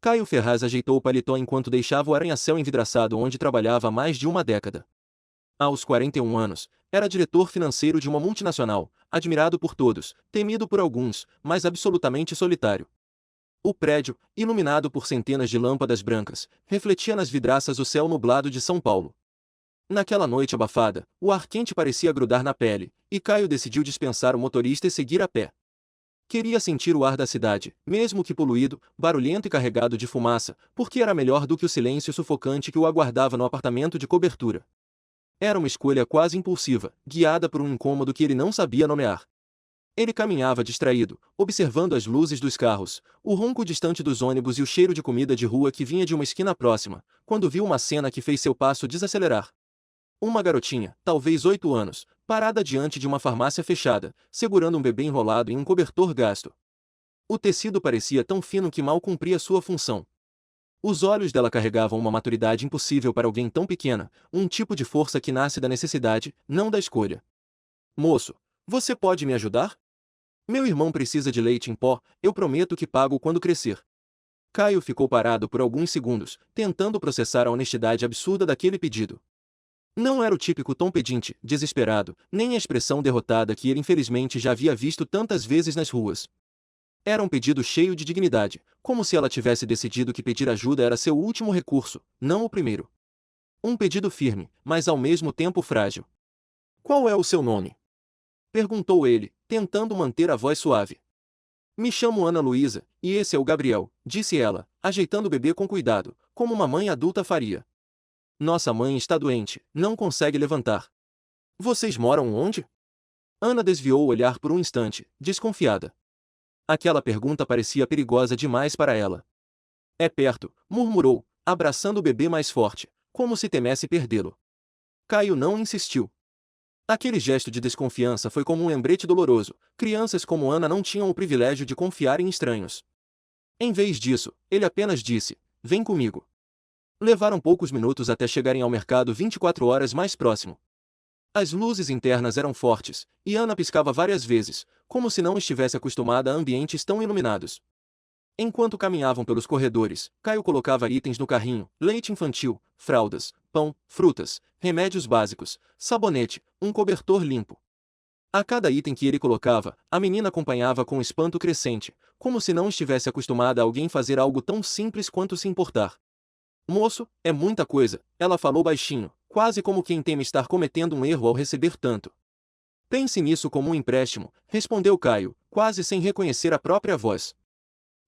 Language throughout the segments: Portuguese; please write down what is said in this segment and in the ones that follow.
Caio Ferraz ajeitou o paletó enquanto deixava o arranha-céu envidraçado onde trabalhava há mais de uma década. Aos 41 anos, era diretor financeiro de uma multinacional, admirado por todos, temido por alguns, mas absolutamente solitário. O prédio, iluminado por centenas de lâmpadas brancas, refletia nas vidraças o céu nublado de São Paulo. Naquela noite abafada, o ar quente parecia grudar na pele, e Caio decidiu dispensar o motorista e seguir a pé. Queria sentir o ar da cidade, mesmo que poluído, barulhento e carregado de fumaça, porque era melhor do que o silêncio sufocante que o aguardava no apartamento de cobertura. Era uma escolha quase impulsiva, guiada por um incômodo que ele não sabia nomear. Ele caminhava distraído, observando as luzes dos carros, o ronco distante dos ônibus e o cheiro de comida de rua que vinha de uma esquina próxima, quando viu uma cena que fez seu passo desacelerar. Uma garotinha, talvez 8 anos, parada diante de uma farmácia fechada, segurando um bebê enrolado em um cobertor gasto. O tecido parecia tão fino que mal cumpria sua função. Os olhos dela carregavam uma maturidade impossível para alguém tão pequena, um tipo de força que nasce da necessidade, não da escolha. Moço, você pode me ajudar? Meu irmão precisa de leite em pó, eu prometo que pago quando crescer. Caio ficou parado por alguns segundos, tentando processar a honestidade absurda daquele pedido. Não era o típico tom pedinte, desesperado, nem a expressão derrotada que ele infelizmente já havia visto tantas vezes nas ruas. Era um pedido cheio de dignidade, como se ela tivesse decidido que pedir ajuda era seu último recurso, não o primeiro. Um pedido firme, mas ao mesmo tempo frágil. Qual é o seu nome? Perguntou ele, tentando manter a voz suave. Me chamo Ana Luísa, e esse é o Gabriel, disse ela, ajeitando o bebê com cuidado, como uma mãe adulta faria. Nossa mãe está doente, não consegue levantar. Vocês moram onde? Ana desviou o olhar por um instante, desconfiada. Aquela pergunta parecia perigosa demais para ela. É perto, murmurou, abraçando o bebê mais forte, como se temesse perdê-lo. Caio não insistiu. Aquele gesto de desconfiança foi como um lembrete doloroso. Crianças como Ana não tinham o privilégio de confiar em estranhos. Em vez disso, ele apenas disse: vem comigo. Levaram poucos minutos até chegarem ao mercado 24 horas mais próximo. As luzes internas eram fortes, e Ana piscava várias vezes, como se não estivesse acostumada a ambientes tão iluminados. Enquanto caminhavam pelos corredores, Caio colocava itens no carrinho: leite infantil, fraldas, pão, frutas, remédios básicos, sabonete, um cobertor limpo. A cada item que ele colocava, a menina acompanhava com espanto crescente, como se não estivesse acostumada a alguém fazer algo tão simples quanto se importar. Moço, é muita coisa, ela falou baixinho, quase como quem teme estar cometendo um erro ao receber tanto. Pense nisso como um empréstimo, respondeu Caio, quase sem reconhecer a própria voz.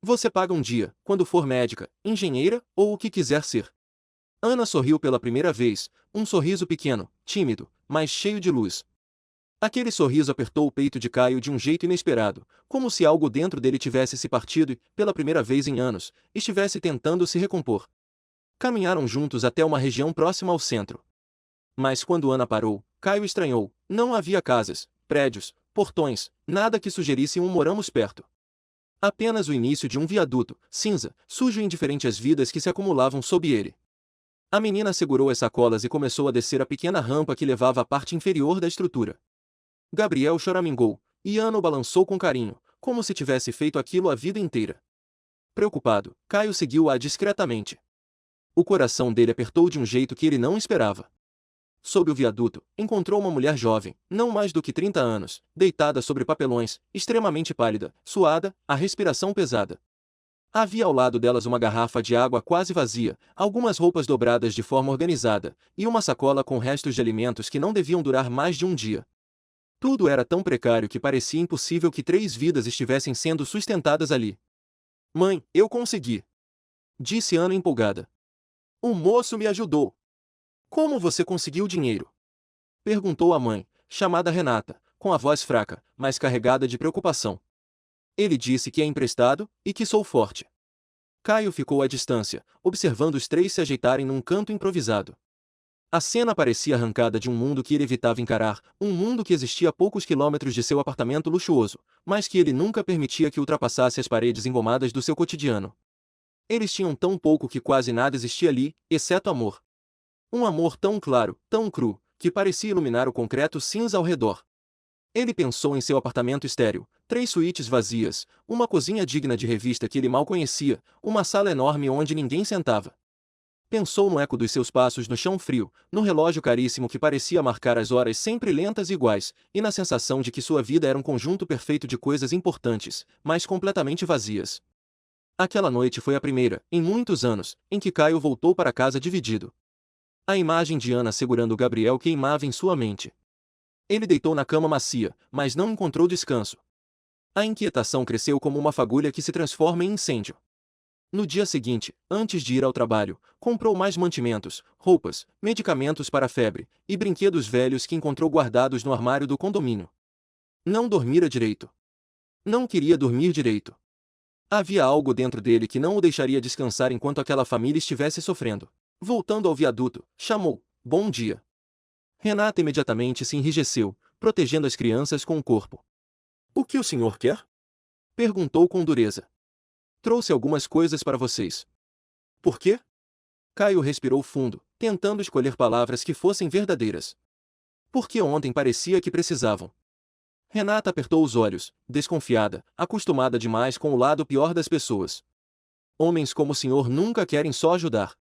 Você paga um dia, quando for médica, engenheira, ou o que quiser ser. Ana sorriu pela primeira vez, um sorriso pequeno, tímido, mas cheio de luz. Aquele sorriso apertou o peito de Caio de um jeito inesperado, como se algo dentro dele tivesse se partido e, pela primeira vez em anos, estivesse tentando se recompor. Caminharam juntos até uma região próxima ao centro. Mas quando Ana parou, Caio estranhou. Não havia casas, prédios, portões, nada que sugerisse um moramos perto. Apenas o início de um viaduto, cinza, sujo e indiferente às vidas que se acumulavam sob ele. A menina segurou as sacolas e começou a descer a pequena rampa que levava à parte inferior da estrutura. Gabriel choramingou, e Ana o balançou com carinho, como se tivesse feito aquilo a vida inteira. Preocupado, Caio seguiu-a discretamente. O coração dele apertou de um jeito que ele não esperava. Sob o viaduto, encontrou uma mulher jovem, não mais do que 30 anos, deitada sobre papelões, extremamente pálida, suada, a respiração pesada. Havia ao lado delas uma garrafa de água quase vazia, algumas roupas dobradas de forma organizada, e uma sacola com restos de alimentos que não deviam durar mais de um dia. Tudo era tão precário que parecia impossível que 3 vidas estivessem sendo sustentadas ali. Mãe, eu consegui! Disse Ana empolgada. O moço me ajudou. Como você conseguiu dinheiro? Perguntou a mãe, chamada Renata, com a voz fraca, mas carregada de preocupação. Ele disse que é emprestado, e que sou forte. Caio ficou à distância, observando os 3 se ajeitarem num canto improvisado. A cena parecia arrancada de um mundo que ele evitava encarar, um mundo que existia a poucos quilômetros de seu apartamento luxuoso, mas que ele nunca permitia que ultrapassasse as paredes engomadas do seu cotidiano. Eles tinham tão pouco que quase nada existia ali, exceto amor. Um amor tão claro, tão cru, que parecia iluminar o concreto cinza ao redor. Ele pensou em seu apartamento estéril, 3 suítes vazias, uma cozinha digna de revista que ele mal conhecia, uma sala enorme onde ninguém sentava. Pensou no eco dos seus passos no chão frio, no relógio caríssimo que parecia marcar as horas sempre lentas e iguais, e na sensação de que sua vida era um conjunto perfeito de coisas importantes, mas completamente vazias. Aquela noite foi a primeira, em muitos anos, em que Caio voltou para casa dividido. A imagem de Ana segurando Gabriel queimava em sua mente. Ele deitou na cama macia, mas não encontrou descanso. A inquietação cresceu como uma fagulha que se transforma em incêndio. No dia seguinte, antes de ir ao trabalho, comprou mais mantimentos, roupas, medicamentos para a febre e brinquedos velhos que encontrou guardados no armário do condomínio. Não dormira direito. Não queria dormir direito. Havia algo dentro dele que não o deixaria descansar enquanto aquela família estivesse sofrendo. Voltando ao viaduto, chamou: "Bom dia." Renata imediatamente se enrijeceu, protegendo as crianças com o corpo. "O que o senhor quer?" perguntou com dureza. "Trouxe algumas coisas para vocês." "Por quê?" Caio respirou fundo, tentando escolher palavras que fossem verdadeiras. "Porque ontem parecia que precisavam." Renata apertou os olhos, desconfiada, acostumada demais com o lado pior das pessoas. "Homens como o senhor nunca querem só ajudar."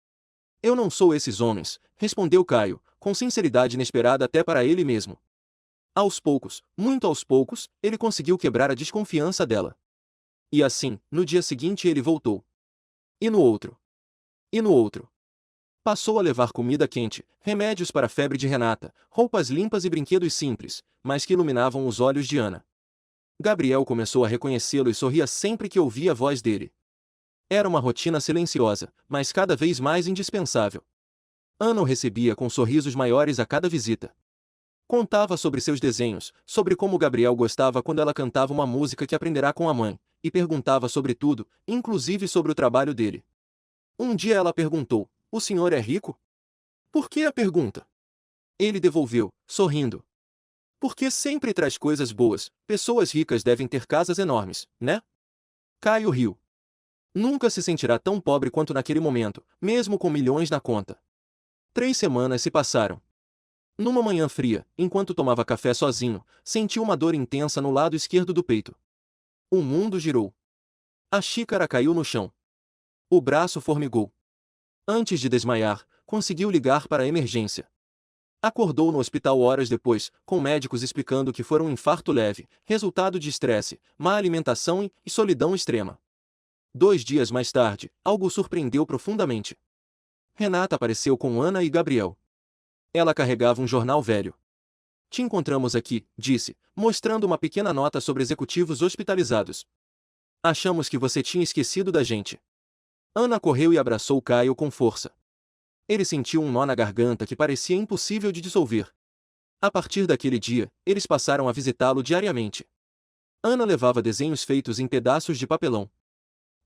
"Eu não sou esses homens", respondeu Caio, com sinceridade inesperada até para ele mesmo. Aos poucos, muito aos poucos, ele conseguiu quebrar a desconfiança dela. E assim, no dia seguinte ele voltou. E no outro. E no outro. Passou a levar comida quente, remédios para a febre de Renata, roupas limpas e brinquedos simples, mas que iluminavam os olhos de Ana. Gabriel começou a reconhecê-lo e sorria sempre que ouvia a voz dele. Era uma rotina silenciosa, mas cada vez mais indispensável. Ana o recebia com sorrisos maiores a cada visita. Contava sobre seus desenhos, sobre como Gabriel gostava quando ela cantava uma música que aprenderá com a mãe, e perguntava sobre tudo, inclusive sobre o trabalho dele. Um dia ela perguntou: "O senhor é rico?" "Por que a pergunta?" Ele devolveu, sorrindo. "Porque sempre traz coisas boas, pessoas ricas devem ter casas enormes, né?" Caio riu. Nunca se sentirá tão pobre quanto naquele momento, mesmo com milhões na conta. 3 semanas se passaram. Numa manhã fria, enquanto tomava café sozinho, sentiu uma dor intensa no lado esquerdo do peito. O mundo girou. A xícara caiu no chão. O braço formigou. Antes de desmaiar, conseguiu ligar para a emergência. Acordou no hospital horas depois, com médicos explicando que foi um infarto leve, resultado de estresse, má alimentação e solidão extrema. 2 dias mais tarde, algo o surpreendeu profundamente. Renata apareceu com Ana e Gabriel. Ela carregava um jornal velho. "Te encontramos aqui", disse, mostrando uma pequena nota sobre executivos hospitalizados. "Achamos que você tinha esquecido da gente." Ana correu e abraçou Caio com força. Ele sentiu um nó na garganta que parecia impossível de dissolver. A partir daquele dia, eles passaram a visitá-lo diariamente. Ana levava desenhos feitos em pedaços de papelão.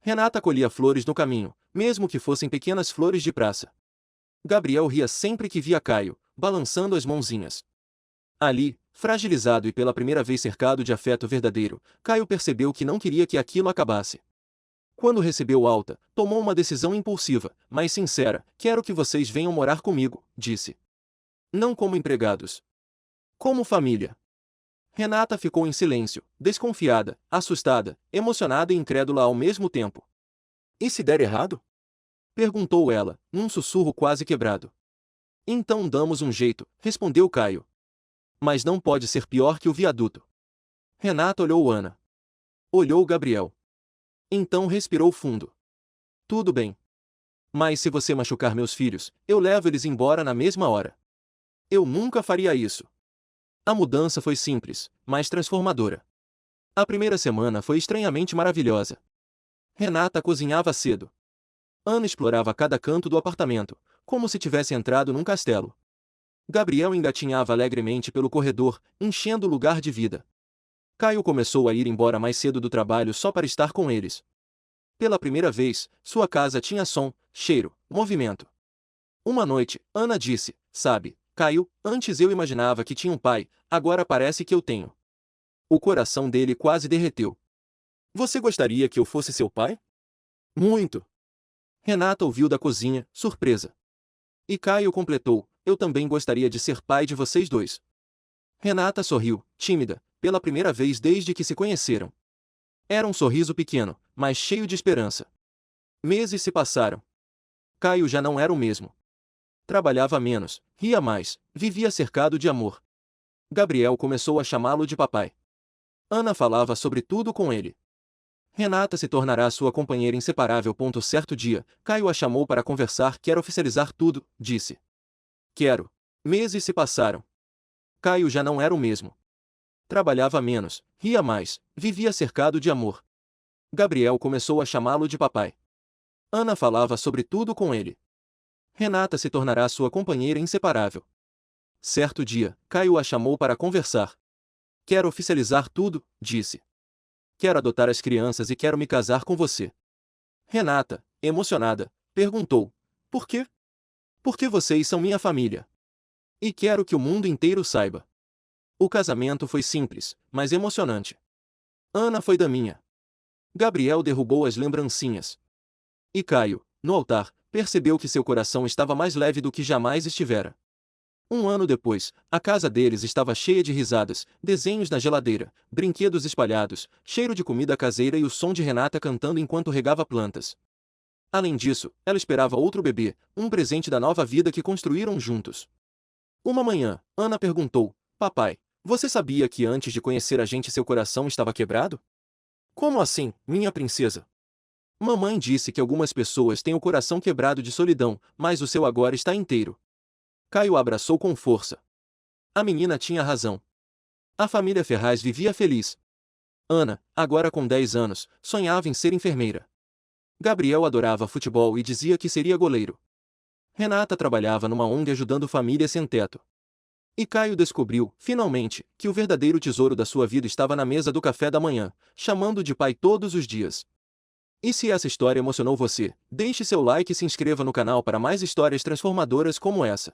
Renata colhia flores no caminho, mesmo que fossem pequenas flores de praça. Gabriel ria sempre que via Caio, balançando as mãozinhas. Ali, fragilizado e pela primeira vez cercado de afeto verdadeiro, Caio percebeu que não queria que aquilo acabasse. Quando recebeu alta, tomou uma decisão impulsiva, mas sincera: "Quero que vocês venham morar comigo", disse. "Não como empregados. Como família." Renata ficou em silêncio, desconfiada, assustada, emocionada e incrédula ao mesmo tempo. "E se der errado?" perguntou ela, num sussurro quase quebrado. "Então damos um jeito", respondeu Caio. "Mas não pode ser pior que o viaduto." Renata olhou Ana. Olhou Gabriel. Então respirou fundo. "Tudo bem. Mas se você machucar meus filhos, eu levo eles embora na mesma hora." "Eu nunca faria isso." A mudança foi simples, mas transformadora. A primeira semana foi estranhamente maravilhosa. Renata cozinhava cedo. Ana explorava cada canto do apartamento, como se tivesse entrado num castelo. Gabriel engatinhava alegremente pelo corredor, enchendo o lugar de vida. Caio começou a ir embora mais cedo do trabalho só para estar com eles. Pela primeira vez, sua casa tinha som, cheiro, movimento. Uma noite, Ana disse: "Sabe, Caio, antes eu imaginava que tinha um pai, agora parece que eu tenho." O coração dele quase derreteu. "Você gostaria que eu fosse seu pai?" "Muito." Renata ouviu da cozinha, surpresa. E Caio completou: "Eu também gostaria de ser pai de vocês dois." Renata sorriu, tímida, pela primeira vez desde que se conheceram. Era um sorriso pequeno, mas cheio de esperança. Meses se passaram. Caio já não era o mesmo. Trabalhava menos, ria mais, vivia cercado de amor. Gabriel começou a chamá-lo de papai. Ana falava sobre tudo com ele. Renata se tornará sua companheira inseparável. Certo dia, Caio a chamou para conversar. Quero oficializar tudo, disse. Quero. Meses se passaram. Caio já não era o mesmo. Trabalhava menos, ria mais, vivia cercado de amor. Gabriel começou a chamá-lo de papai. Ana falava sobre tudo com ele. Renata se tornará sua companheira inseparável. Certo dia, Caio a chamou para conversar. Quero oficializar tudo, disse. Quero adotar as crianças e quero me casar com você. Renata, emocionada, perguntou: por quê? Porque vocês são minha família. E quero que o mundo inteiro saiba. O casamento foi simples, mas emocionante. Ana foi da minha. Gabriel derrubou as lembrancinhas. E Caio, no altar, percebeu que seu coração estava mais leve do que jamais estivera. Um ano depois, a casa deles estava cheia de risadas, desenhos na geladeira, brinquedos espalhados, cheiro de comida caseira e o som de Renata cantando enquanto regava plantas. Além disso, ela esperava outro bebê, um presente da nova vida que construíram juntos. Uma manhã, Ana perguntou: papai, você sabia que antes de conhecer a gente seu coração estava quebrado? Como assim, minha princesa? Mamãe disse que algumas pessoas têm o coração quebrado de solidão, mas o seu agora está inteiro. Caio a abraçou com força. A menina tinha razão. A família Ferraz vivia feliz. Ana, agora com 10 anos, sonhava em ser enfermeira. Gabriel adorava futebol e dizia que seria goleiro. Renata trabalhava numa ONG ajudando famílias sem teto. E Caio descobriu, finalmente, que o verdadeiro tesouro da sua vida estava na mesa do café da manhã, chamando de pai todos os dias. E se essa história emocionou você, deixe seu like e se inscreva no canal para mais histórias transformadoras como essa.